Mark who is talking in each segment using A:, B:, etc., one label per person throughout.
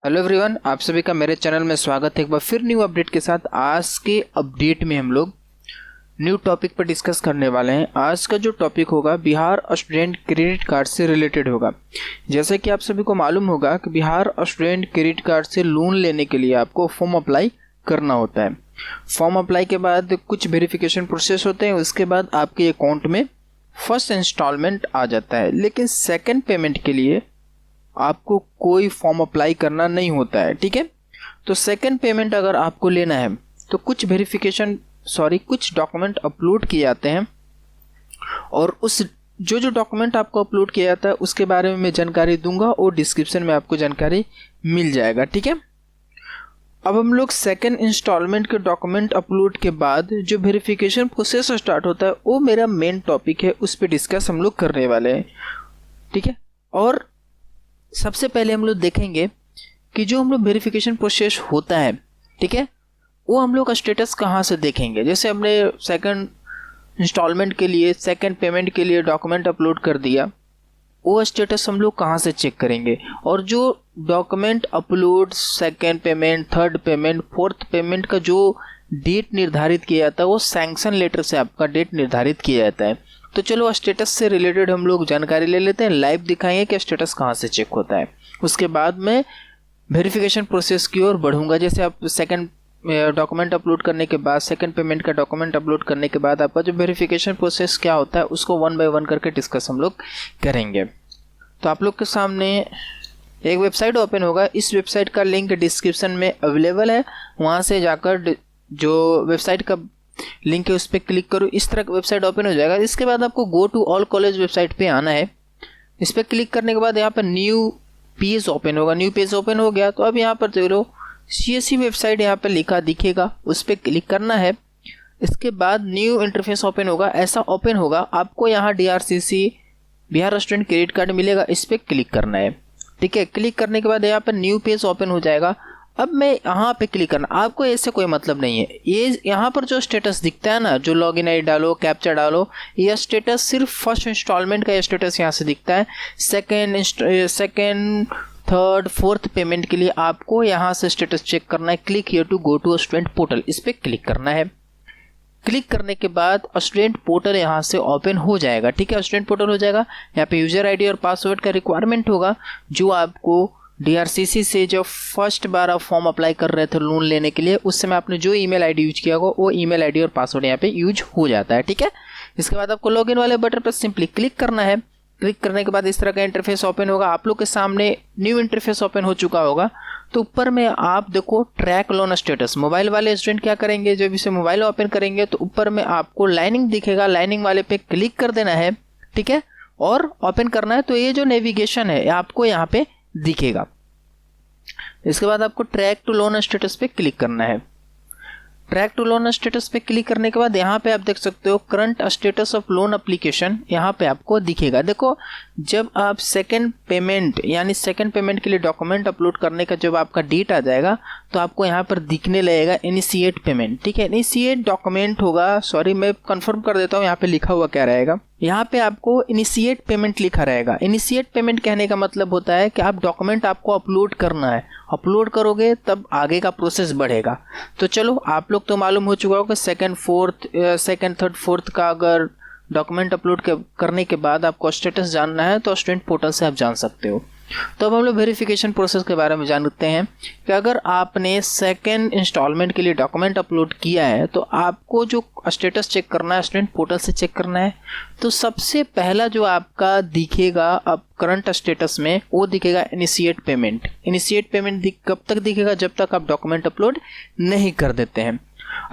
A: Hello everyone, आप सभी का मेरे चैनल में स्वागत है एक बार फिर न्यू अपडेट के साथ। आज के अपडेट में हम लोग न्यू टॉपिक पर डिस्कस करने वाले हैं। आज का जो टॉपिक होगा बिहार स्टूडेंट क्रेडिट कार्ड से रिलेटेड होगा। जैसे कि आप सभी को मालूम होगा कि बिहार स्टूडेंट क्रेडिट कार्ड से लोन लेने के लिए आपको फॉर्म अप्लाई करना होता है। फॉर्म अप्लाई के बाद कुछ वेरिफिकेशन प्रोसेस होते हैं, उसके बाद आपके अकाउंट में फर्स्ट इंस्टॉलमेंट आ जाता है। लेकिन सेकेंड पेमेंट के लिए आपको कोई फॉर्म अप्लाई करना नहीं होता है, ठीक है। तो सेकंड पेमेंट अगर आपको लेना है तो कुछ कुछ डॉक्यूमेंट अपलोड किए जाते हैं, और उस जो डॉक्यूमेंट आपको अपलोड किया जाता है उसके बारे में मैं जानकारी दूंगा और डिस्क्रिप्शन में आपको जानकारी मिल जाएगा, ठीक है। अब हम लोग सेकंड इंस्टॉलमेंट के डॉक्यूमेंट अपलोड के बाद जो वेरिफिकेशन प्रोसेस स्टार्ट होता है वो मेरा मेन टॉपिक है, उस पर डिस्कस हम लोग करने वाले हैं, ठीक है। और सबसे पहले हम लोग देखेंगे कि जो हम लोग वेरिफिकेशन प्रोसेस होता है, ठीक है, वो हम लोग का स्टेटस कहाँ से देखेंगे। जैसे हमने सेकंड इंस्टॉलमेंट के लिए सेकंड पेमेंट के लिए डॉक्यूमेंट अपलोड कर दिया, वो स्टेटस हम लोग कहाँ से चेक करेंगे। और जो document upload second payment, third payment, fourth payment का जो डेट निर्धारित किया जाता है वो सैंक्शन लेटर से आपका डेट निर्धारित किया जाता है। तो चलो स्टेटस से रिलेटेड हम लोग जानकारी ले लेते हैं, लाइव दिखाएंगे कि स्टेटस कहाँ से चेक होता है। उसके बाद मैं वेरिफिकेशन प्रोसेस की ओर बढ़ूंगा। जैसे आप सेकंड डॉक्यूमेंट अपलोड करने के बाद, सेकंड पेमेंट का डॉक्यूमेंट अपलोड करने के बाद आपका जो वेरिफिकेशन प्रोसेस क्या होता है उसको वन बाय वन करके डिस्कस हम लोग करेंगे। तो आप लोग के सामने एक वेबसाइट ओपन होगा, इस वेबसाइट का लिंक डिस्क्रिप्शन में अवेलेबल है, वहाँ से जाकर जो वेबसाइट का लिंक है उस पर क्लिक करो, इस तरह का वेबसाइट ओपन हो जाएगा। इसके बाद आपको go to all college website पे आना है। इस पर क्लिक करने के बाद यहाँ पर न्यू पेज ओपन होगा। न्यू पेज ओपन हो गया तो अब यहाँ पर देख लो CSE वेबसाइट यहाँ पर लिखा दिखेगा, उस पर क्लिक करना है। इसके बाद न्यू इंटरफेस ओपन होगा। ऐसा ओपन होगा, आपको यहाँ DRCC Bihar student credit card मिलेगा, इस पर क्लिक करना है, ठीक है। क्लिक करने के बाद यहाँ पर न्यू पेज ओपन हो जाएगा। अब मैं यहाँ पे क्लिक करना, आपको ऐसे कोई मतलब नहीं है। ये यहाँ पर जो स्टेटस दिखता है ना, जो लॉगिन ID डालो, कैप्चा डालो, यह स्टेटस सिर्फ फर्स्ट इंस्टॉलमेंट का स्टेटस यहाँ से दिखता है। सेकेंड थर्ड फोर्थ पेमेंट के लिए आपको यहाँ से स्टेटस चेक करना है। Click here to go to student portal, इस पर क्लिक करना है। क्लिक करने के बाद स्टूडेंट पोर्टल यहाँ से ओपन हो जाएगा, ठीक है। स्टूडेंट पोर्टल हो जाएगा। यहाँ पे यूजर ID और पासवर्ड का रिक्वायरमेंट होगा, जो आपको DRCC से जब फर्स्ट बार आप फॉर्म अप्लाई कर रहे थे लोन लेने के लिए, उस समय आपने जो ईमेल ID यूज किया होगा वो ईमेल ID और पासवर्ड यहाँ पे यूज हो जाता है, ठीक है। इसके बाद आपको लॉगिन वाले बटन पर सिंपली क्लिक करना है। क्लिक करने के बाद इस तरह का इंटरफेस ओपन होगा। आप लोग के सामने न्यू इंटरफेस ओपन हो चुका होगा। तो ऊपर में आप देखो ट्रैक लोन स्टेटस। मोबाइल वाले स्टूडेंट क्या करेंगे, जब इसे मोबाइल ओपन करेंगे तो ऊपर में आपको लाइनिंग दिखेगा, लाइनिंग वाले पे क्लिक कर देना है, ठीक है, और ओपन करना है। तो ये जो नेविगेशन है आपको यहाँ पे दिखेगा। इसके बाद आपको ट्रैक टू लोन स्टेटस पे क्लिक करना है। ट्रैक टू लोन स्टेटस पे क्लिक करने के बाद यहाँ पे आप देख सकते हो current status of loan application, यहाँ पे आपको दिखेगा। देखो, जब आप सेकंड पेमेंट यानी सेकंड पेमेंट के लिए डॉक्यूमेंट अपलोड करने का जब आपका डेट आ जाएगा तो आपको यहाँ पर दिखने लगेगा इनिशिएट पेमेंट, ठीक है। इनिशिएट डॉक्यूमेंट होगा, सॉरी मैं कंफर्म कर देता हूँ यहाँ पे लिखा हुआ क्या रहेगा। यहाँ पे आपको इनिशिएट पेमेंट लिखा रहेगा। इनिशिएट पेमेंट कहने का मतलब होता है कि आप डॉक्यूमेंट आपको अपलोड करना है, अपलोड करोगे तब आगे का प्रोसेस बढ़ेगा। तो चलो, आप लोग तो मालूम हो चुका होगा सेकंड थर्ड फोर्थ का अगर डॉक्यूमेंट अपलोड करने के बाद आपको स्टेटस जानना है तो स्टूडेंट पोर्टल से आप जान सकते हो। तो अब हम लोग वेरिफिकेशन प्रोसेस के बारे में जानते हैं कि अगर आपने सेकंड इंस्टॉलमेंट के लिए डॉक्यूमेंट अपलोड किया है तो आपको जो स्टेटस चेक करना है स्टूडेंट पोर्टल से चेक करना है। तो सबसे पहला जो आपका दिखेगा अब करंट स्टेटस में वो दिखेगा इनिशिएट पेमेंट। इनिशिएट पेमेंट कब तक दिखेगा, जब तक आप डॉक्यूमेंट अपलोड नहीं कर देते हैं।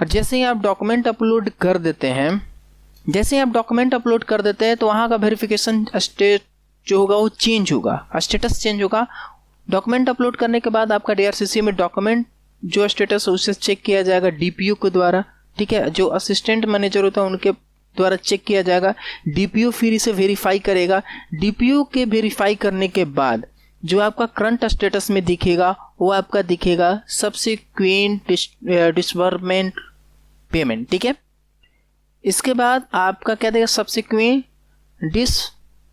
A: और जैसे ही आप डॉक्यूमेंट अपलोड कर देते हैं तो वहाँ का वेरिफिकेशन स्टेट जो होगा वो चेंज होगा, स्टेटस चेंज होगा। डॉक्यूमेंट अपलोड करने के बाद आपका DRCC में डॉक्यूमेंट जो स्टेटस है उसे चेक किया जाएगा DPO के द्वारा, ठीक है। जो असिस्टेंट मैनेजर होता है उनके द्वारा चेक किया जाएगा। DPO फिर इसे वेरीफाई करेगा। DPO के वेरीफाई करने के बाद जो आपका करंट स्टेटस में दिखेगा वो आपका दिखेगा सब्सिक्वेंट डिसबर्समेंट पेमेंट, ठीक है। इसके बाद आपका क्या देगा, सब्सिक्वेंट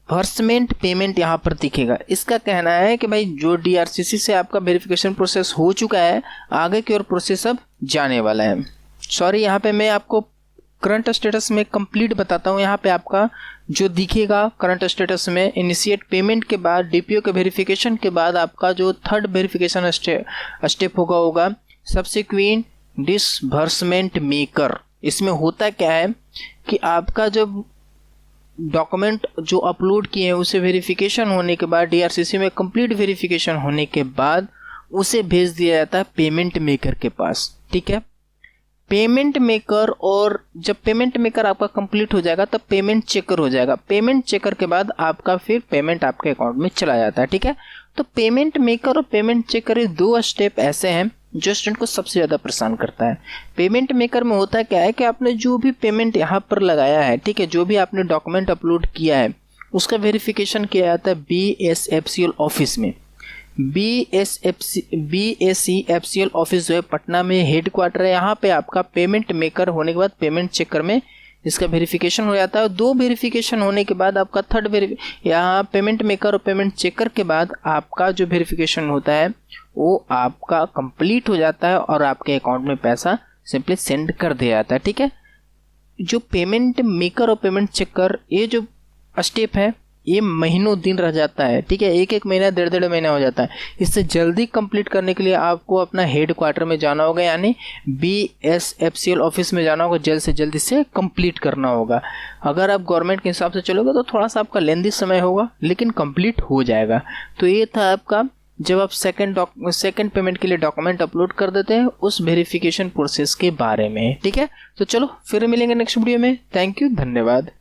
A: डिसबर्समेंट पेमेंट यहाँ पर दिखेगा। इसका कहना है कि भाई जो DRCC से आपका वेरिफिकेशन प्रोसेस हो चुका है, आगे की ओर प्रोसेस अब जाने वाला है। सॉरी, यहाँ पे मैं आपको करंट स्टेटस में कंप्लीट बताता हूँ। यहाँ पे आपका जो दिखेगा करंट स्टेटस में, इनिशिएट पेमेंट के बाद DPO के वेरिफिकेशन के बाद आपका जो थर्ड वेरिफिकेशन स्टेप होगा सब्सिक्वेंट डिसबर्समेंट मेकर। इसमें होता क्या है कि आपका जब डॉक्यूमेंट जो अपलोड किए हैं उसे वेरिफिकेशन होने के बाद, DRCC में कंप्लीट वेरिफिकेशन होने के बाद उसे भेज दिया जाता है पेमेंट मेकर के पास। ठीक है, पेमेंट मेकर, और जब पेमेंट मेकर आपका कंप्लीट हो जाएगा तब पेमेंट चेकर हो जाएगा। पेमेंट चेकर के बाद आपका फिर पेमेंट आपके अकाउंट में चला जाता है। ठीक है, तो पेमेंट मेकर और पेमेंट चेकर, ये दो स्टेप ऐसे हैं जो स्टूडेंट को सबसे ज़्यादा परेशान करता है। पेमेंट मेकर में होता क्या है कि आपने जो भी पेमेंट यहाँ पर लगाया है, ठीक है, जो भी आपने डॉक्यूमेंट अपलोड किया है उसका वेरिफिकेशन किया जाता है BSFCL ऑफिस में। BSEFCL ऑफिस जो है पटना में हेड क्वार्टर है। यहाँ पे आपका पेमेंट मेकर होने के बाद पेमेंट चेकर में इसका वेरिफिकेशन हो जाता है। दो वेरिफिकेशन होने के बाद आपका थर्ड यहाँ पेमेंट मेकर और पेमेंट चेकर के बाद आपका जो वेरिफिकेशन होता है वो आपका कंप्लीट हो जाता है और आपके अकाउंट में पैसा सिंपली सेंड कर दिया जाता है। ठीक है, जो पेमेंट मेकर और पेमेंट चेकर, ये जो स्टेप है ये महीनों दिन रह जाता है। ठीक है, एक महीना, डेढ़ महीना हो जाता है। इससे जल्दी कंप्लीट करने के लिए आपको अपना हेड क्वार्टर में जाना होगा, यानी BSFCL ऑफिस में जाना होगा। जल्द से जल्द इसे कंप्लीट करना होगा। अगर आप गवर्नमेंट के हिसाब से चलोगे तो थोड़ा सा आपका लेंदी समय होगा, लेकिन कंप्लीट हो जाएगा। तो ये था आपका, जब आप सेकंड पेमेंट के लिए डॉक्यूमेंट अपलोड कर देते हैं उस वेरिफिकेशन प्रोसेस के बारे में। ठीक है, तो चलो फिर मिलेंगे नेक्स्ट वीडियो में। थैंक यू, धन्यवाद।